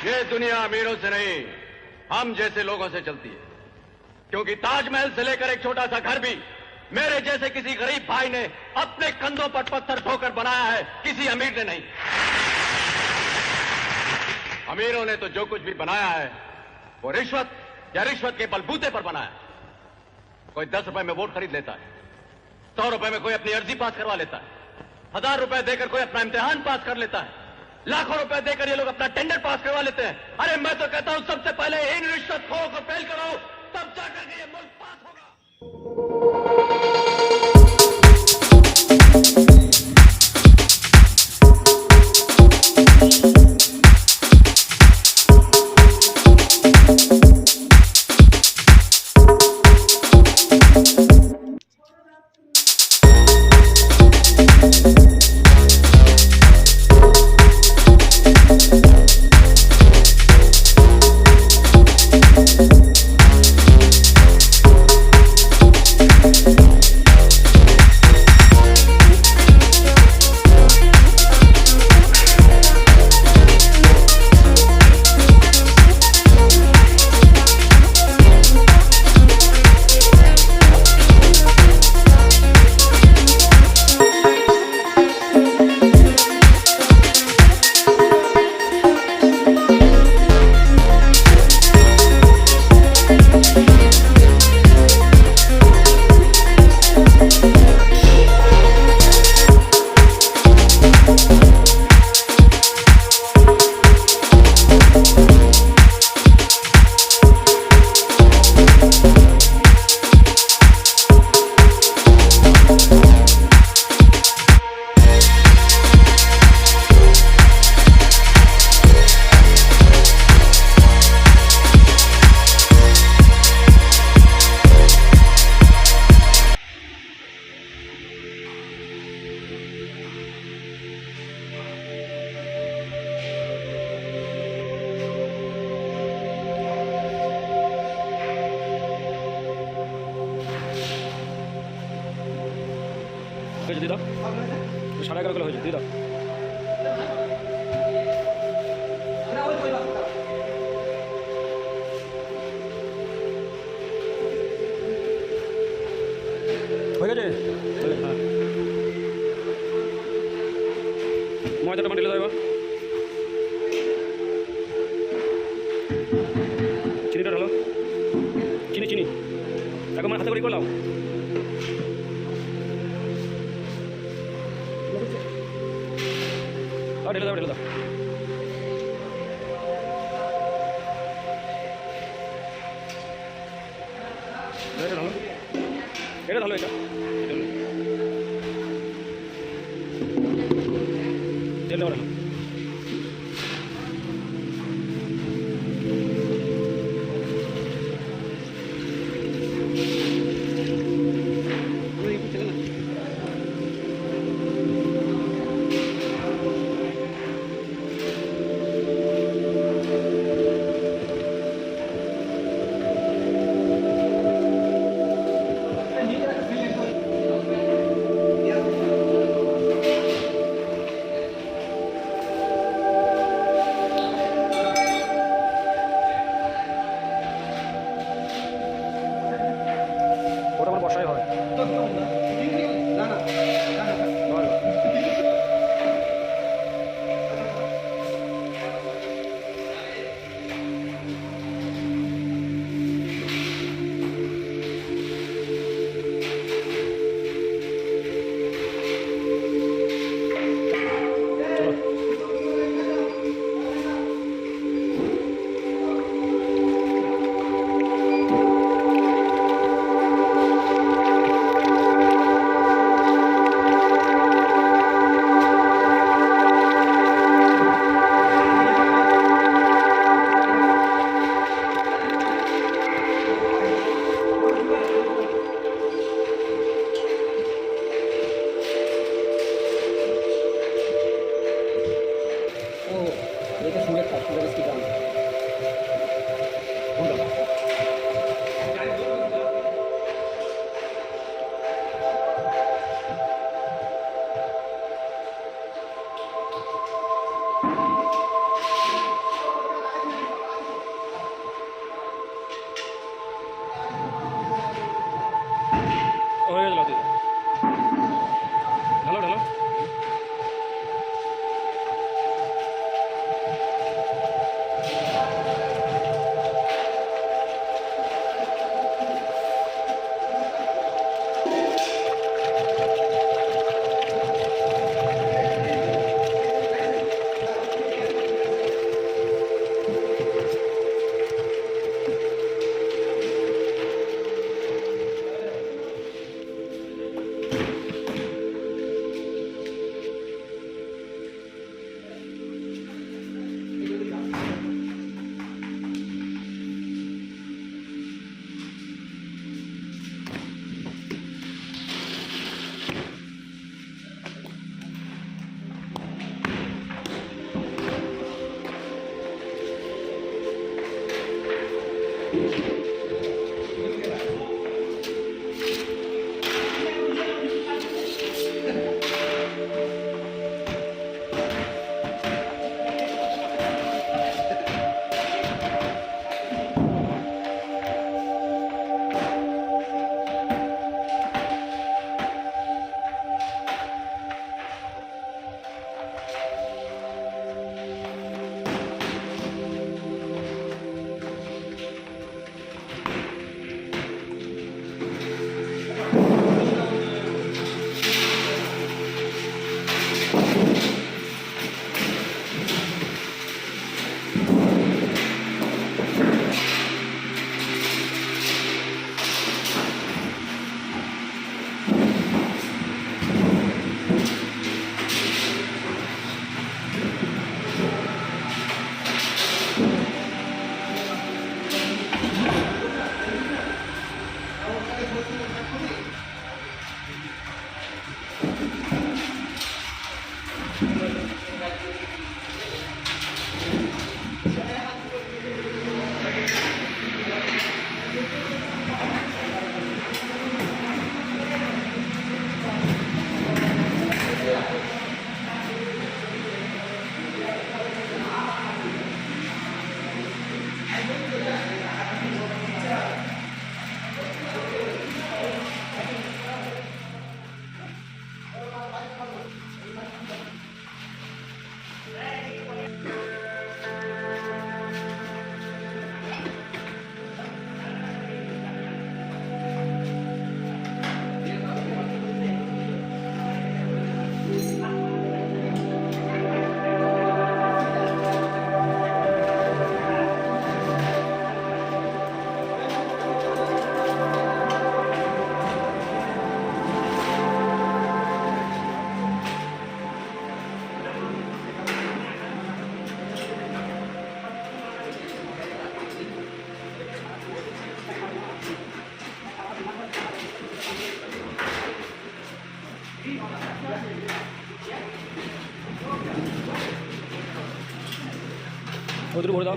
ये दुनिया अमीरों से नहीं, हम जैसे लोगों से चलती है। क्योंकि ताजमहल से लेकर एक छोटा सा घर भी मेरे जैसे किसी गरीब भाई ने अपने कंधों पर पत्थर ठोकर बनाया है, किसी अमीर ने नहीं। अमीरों ने तो जो कुछ भी बनाया है वो रिश्वत या रिश्वत के बलबूते पर बनाया। कोई 10 रुपए में वोट खरीद लेता है, 100 रुपए में कोई अपनी अर्जी पास करवा लेता है, 1000 रुपए देकर कोई अपना इम्तिहान पास कर लेता है, लाखों रुपए देकर ये लोग अपना टेंडर पास करवा लेते हैं। अरे मैं तो कहता हूं सबसे पहले इन रिश्वतखोरों को फेल करो, तब जाकर के ये मुल्क पास होगा। দিদা 11:30 কিলো হয়েছে দিদা হয়ে গেছে হ্যাঁ ময়দাটা মানে ঢেলে দাও এবার চিনিটা ঢালো চিনি চিনি এখন মানে হাতে করে করলাম ঢেলে দাও ঢেলে দাও এটা ঢালো এটা ঢালো এটা তেল দাও उधर घोड़ जाओ।